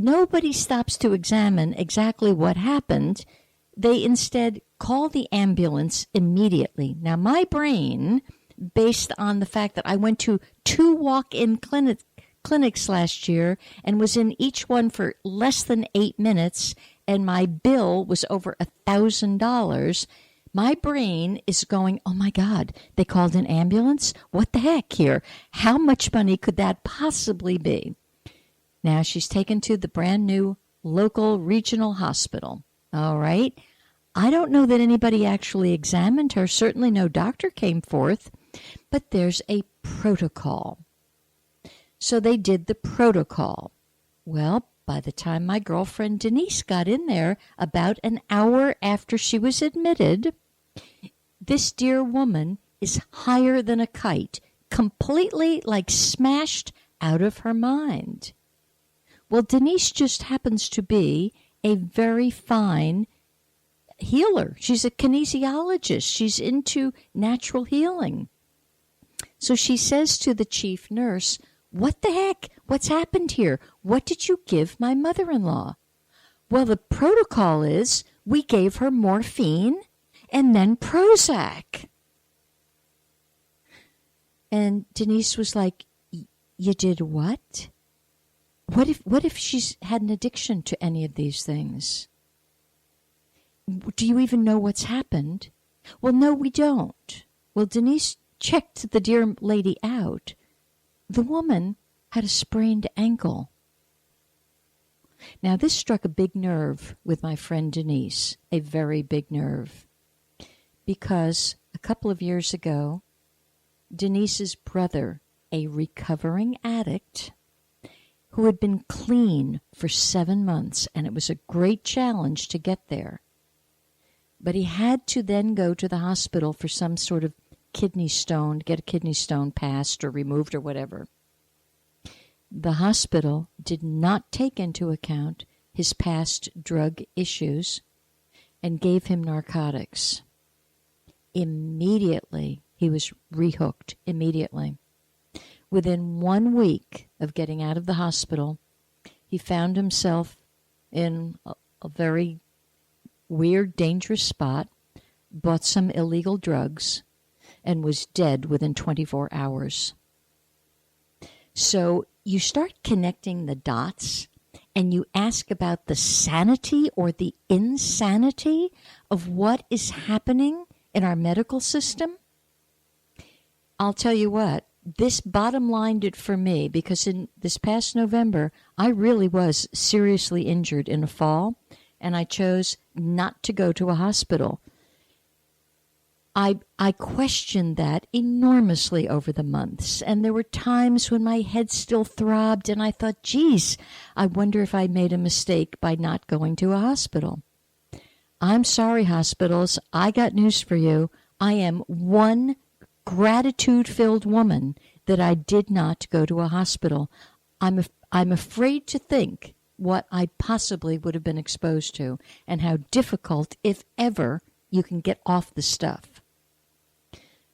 nobody stops to examine exactly what happened. They instead call the ambulance immediately. Now, my brain, based on the fact that I went to 2 walk-in clinics last year and was in each one for less than 8 minutes, and my bill was over $1,000, my brain is going, oh my God, they called an ambulance? What the heck here? How much money could that possibly be? Now she's taken to the brand new local regional hospital. All right. I don't know that anybody actually examined her. Certainly no doctor came forth, but there's a protocol. So they did the protocol. Well, by the time my girlfriend Denise got in there, about an hour after she was admitted, this dear woman is higher than a kite, completely like smashed out of her mind. Well, Denise just happens to be a very fine healer. She's a kinesiologist. She's into natural healing. So she says to the chief nurse, what the heck? What's happened here? What did you give my mother-in-law? Well, the protocol is we gave her morphine and then Prozac. And Denise was like, you did what? What if she's had an addiction to any of these things? Do you even know what's happened? Well, no, we don't. Well, Denise checked the dear lady out. The woman had a sprained ankle. Now, this struck a big nerve with my friend Denise, a very big nerve, because a couple of years ago, Denise's brother, a recovering addict, who had been clean for 7 months, and it was a great challenge to get there. But he had to then go to the hospital for some sort of kidney stone, get a kidney stone passed or removed or whatever. The hospital did not take into account his past drug issues and gave him narcotics. Immediately, he was rehooked, immediately. Within 1 week of getting out of the hospital, he found himself in a very weird, dangerous spot, bought some illegal drugs, and was dead within 24 hours. So you start connecting the dots, and you ask about the sanity or the insanity of what is happening in our medical system. I'll tell you what, this bottom lined it for me, because in this past November, I really was seriously injured in a fall, and I chose not to go to a hospital. I questioned that enormously over the months, and there were times when my head still throbbed, and I thought, geez, I wonder if I made a mistake by not going to a hospital. I'm sorry, hospitals. I got news for you. I am one gratitude-filled woman that I did not go to a hospital. I'm afraid to think what I possibly would have been exposed to and how difficult, if ever, you can get off the stuff.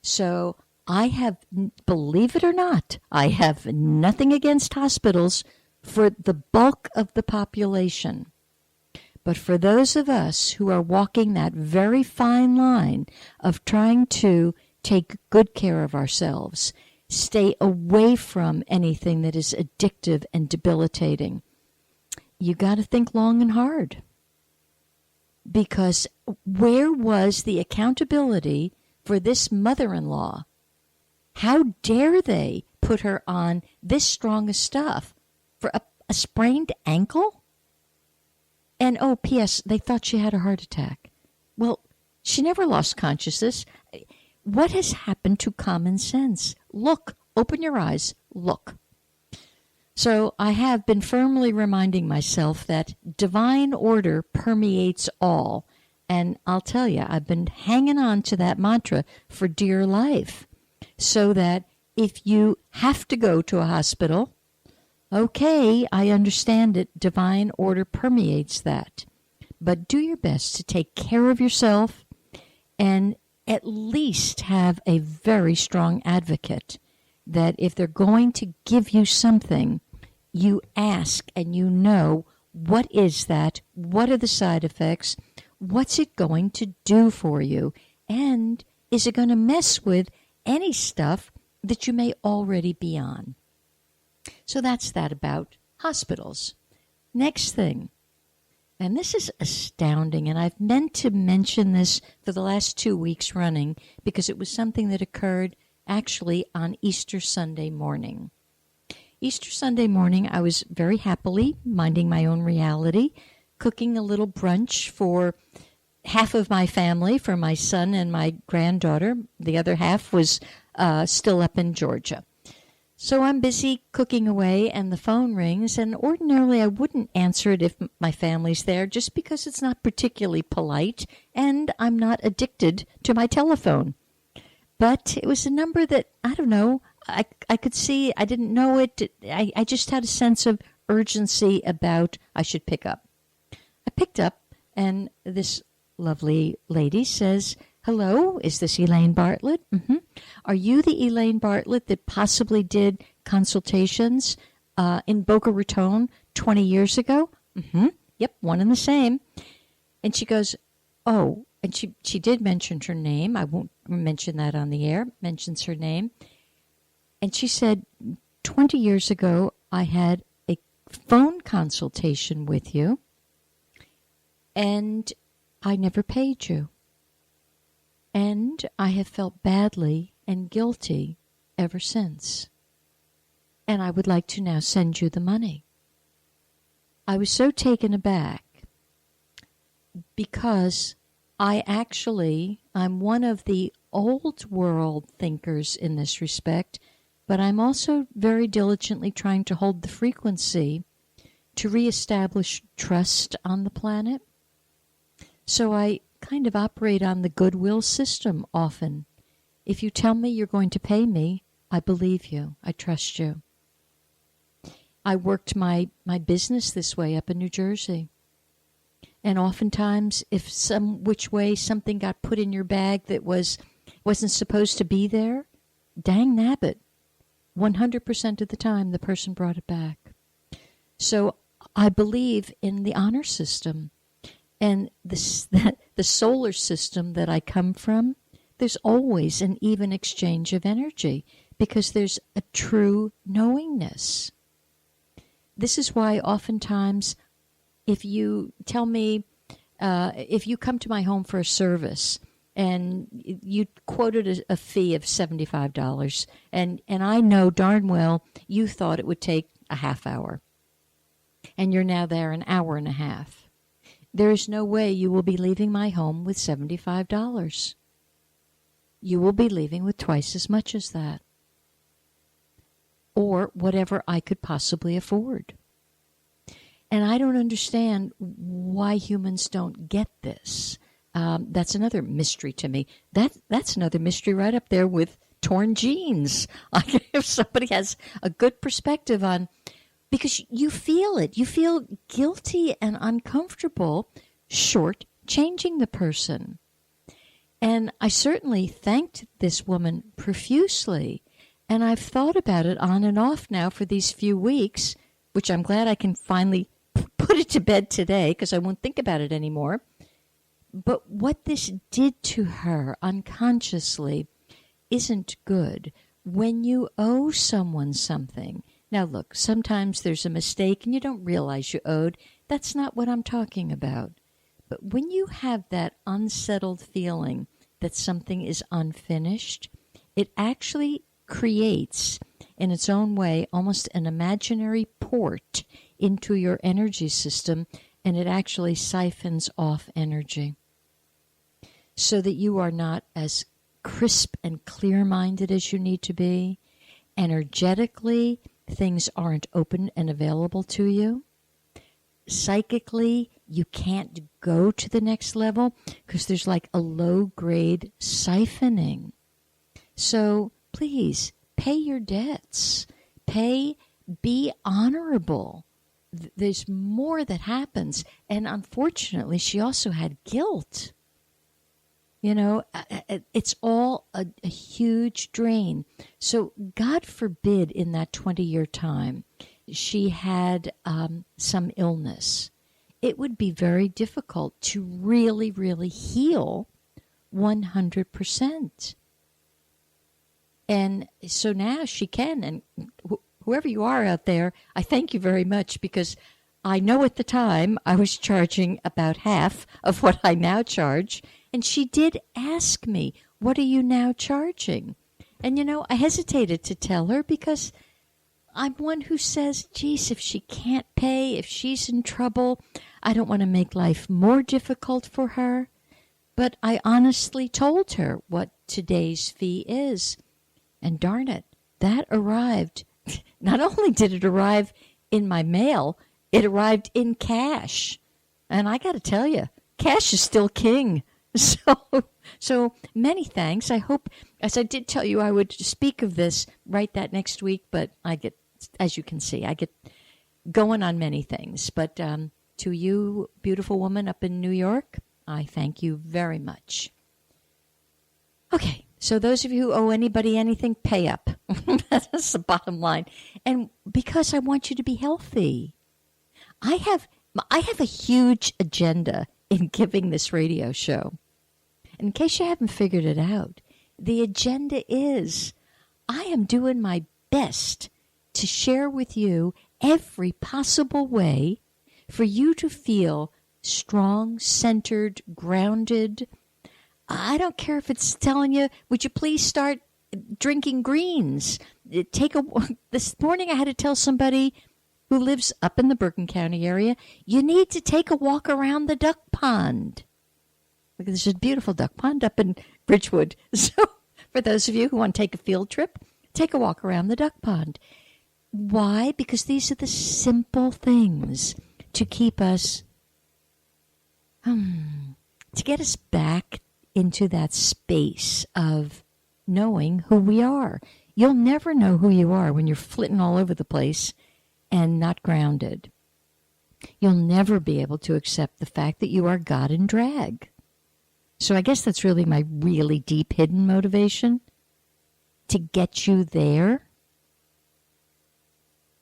So I have, believe it or not, I have nothing against hospitals for the bulk of the population. But for those of us who are walking that very fine line of trying to take good care of ourselves, stay away from anything that is addictive and debilitating, you got to think long and hard. Because where was the accountability for this mother-in-law? How dare they put her on this strong of stuff for a sprained ankle? And, oh, P.S., they thought she had a heart attack. Well, she never lost consciousness. What has happened to common sense? Look, open your eyes, look. So I have been firmly reminding myself that divine order permeates all. And I'll tell you, I've been hanging on to that mantra for dear life, so that if you have to go to a hospital, okay, I understand it. Divine order permeates that. But do your best to take care of yourself and at least have a very strong advocate that if they're going to give you something, you ask and you know What is that? What are the side effects? What's it going to do for you? And is it going to mess with any stuff that you may already be on? So that's that about hospitals. Next thing, and this is astounding, and I've meant to mention this for the last 2 weeks running because it was something that occurred actually on Easter Sunday morning. Easter Sunday morning, I was very happily minding my own reality, cooking a little brunch for half of my family, for my son and my granddaughter. The other half was still up in Georgia. So I'm busy cooking away, and the phone rings, and ordinarily I wouldn't answer it if my family's there, just because it's not particularly polite, and I'm not addicted to my telephone. But it was a number that, I don't know, I could see, I didn't know it. I just had a sense of urgency about I should pick up. I picked up, and this lovely lady says, "Hello, is this Elaine Bartlett?" Mm-hmm. "Are you the Elaine Bartlett that possibly did consultations in Boca Raton 20 years ago?" "Mm-hmm. Yep, one and the same." And she goes, "Oh," and she did mention her name. I won't mention that on the air, mentions her name. And she said, 20 years ago, I had a phone consultation with you, and I never paid you. And I have felt badly and guilty ever since. And I would like to now send you the money." I was so taken aback because I'm one of the old world thinkers in this respect, but I'm also very diligently trying to hold the frequency to reestablish trust on the planet. So I kind of operate on the goodwill system often. If you tell me you're going to pay me, I believe you. I trust you. I worked my business this way up in New Jersey. And oftentimes, if some which way something got put in your bag that wasn't supposed to be there, dang nabbit, 100% of the time the person brought it back. So I believe in the honor system. And the solar system that I come from, there's always an even exchange of energy because there's a true knowingness. This is why oftentimes if you tell me, if you come to my home for a service and you quoted a fee of $75, and I know darn well you thought it would take a half hour, and you're now there an hour and a half. There is no way you will be leaving my home with $75. You will be leaving with twice as much as that, or whatever I could possibly afford. And I don't understand why humans don't get this. That's another mystery to me. That's another mystery right up there with torn jeans. If somebody has a good perspective on, because you feel it. You feel guilty and uncomfortable short-changing the person. And I certainly thanked this woman profusely. And I've thought about it on and off now for these few weeks, which I'm glad I can finally put it to bed today because I won't think about it anymore. But what this did to her unconsciously isn't good. When you owe someone something, now look, sometimes there's a mistake and you don't realize you owed. That's not what I'm talking about. But when you have that unsettled feeling that something is unfinished, it actually creates, in its own way, almost an imaginary port into your energy system, and it actually siphons off energy so that you are not as crisp and clear-minded as you need to be. Energetically, things aren't open and available to you. Psychically, you can't go to the next level because there's like a low-grade siphoning. So please, pay your debts. Be honorable. There's more that happens. And unfortunately, she also had guilt. You know, it's all a huge drain. So God forbid in that 20-year time, she had some illness, it would be very difficult to really, really heal 100%. And so now she can. And whoever you are out there, I thank you very much, because I know at the time I was charging about half of what I now charge. And she did ask me, what are you now charging? And, I hesitated to tell her, because I'm one who says, geez, if she can't pay, if she's in trouble, I don't want to make life more difficult for her. But I honestly told her what today's fee is. And darn it, that arrived. Not only did it arrive in my mail, it arrived in cash. And I got to tell you, cash is still king. So many thanks. I hope, as I did tell you, I would speak of this right that next week, but I get, as you can see, I get going on many things. But to you, beautiful woman up in New York, I thank you very much. Okay, so those of you who owe anybody anything, pay up. That's the bottom line. And because I want you to be healthy. I have a huge agenda in giving this radio show. In case you haven't figured it out, the agenda is I am doing my best to share with you every possible way for you to feel strong, centered, grounded. I don't care if it's telling you, would you please start drinking greens? This morning I had to tell somebody who lives up in the Bergen County area, you need to take a walk around the duck pond. There's a beautiful duck pond up in Bridgewood. So for those of you who want to take a field trip, take a walk around the duck pond. Why? Because these are the simple things to keep us, to get us back into that space of knowing who we are. You'll never know who you are when you're flitting all over the place and not grounded. You'll never be able to accept the fact that you are God in drag. So I guess that's really my really deep hidden motivation, to get you there.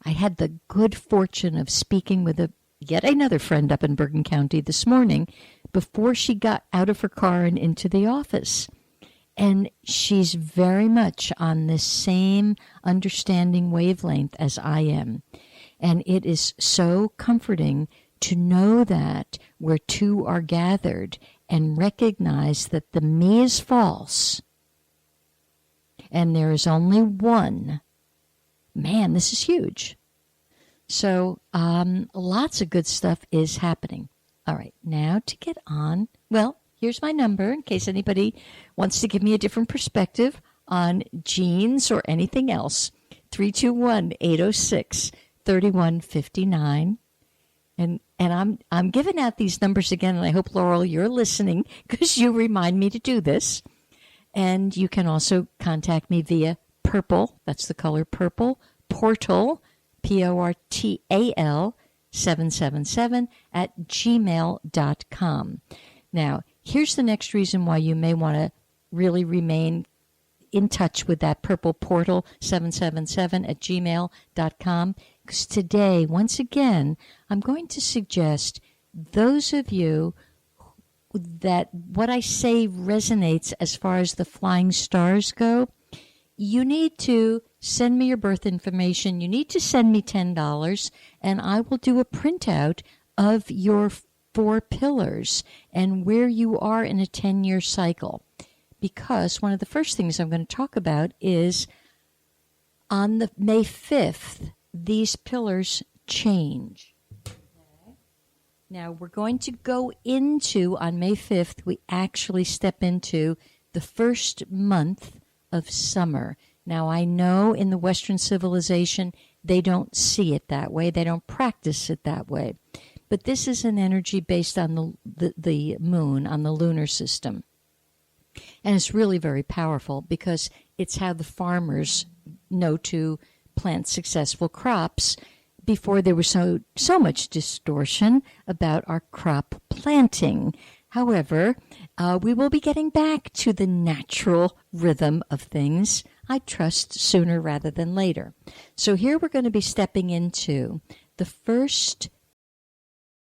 I had the good fortune of speaking with yet another friend up in Bergen County this morning before she got out of her car and into the office. And she's very much on this same understanding wavelength as I am. And it is so comforting to know that where two are gathered and recognize that the me is false and there is only one. Man, this is huge. So lots of good stuff is happening. All right, now to get on, well, here's my number in case anybody wants to give me a different perspective on genes or anything else. 321-806-3159. And I'm giving out these numbers again, and I hope, Laurel, you're listening because you remind me to do this. And you can also contact me via Purple, that's the color purple, Portal, Portal 777 at gmail.com. Now, here's the next reason why you may want to really remain in touch with that Purple Portal 777 at gmail.com. Because today, once again, I'm going to suggest those of you that what I say resonates as far as the flying stars go, you need to send me your birth information. You need to send me $10, and I will do a printout of your 4 pillars and where you are in a 10-year cycle. Because one of the first things I'm going to talk about is on the May 5th, these pillars change. Okay. Now, we're going to go into, on May 5th, we actually step into the first month of summer. Now, I know in the Western civilization, they don't see it that way. They don't practice it that way. But this is an energy based on the moon, on the lunar system. And it's really very powerful because it's how the farmers know to plant successful crops before there was so much distortion about our crop planting. However, we will be getting back to the natural rhythm of things. I trust sooner rather than later. So here we're going to be stepping into the first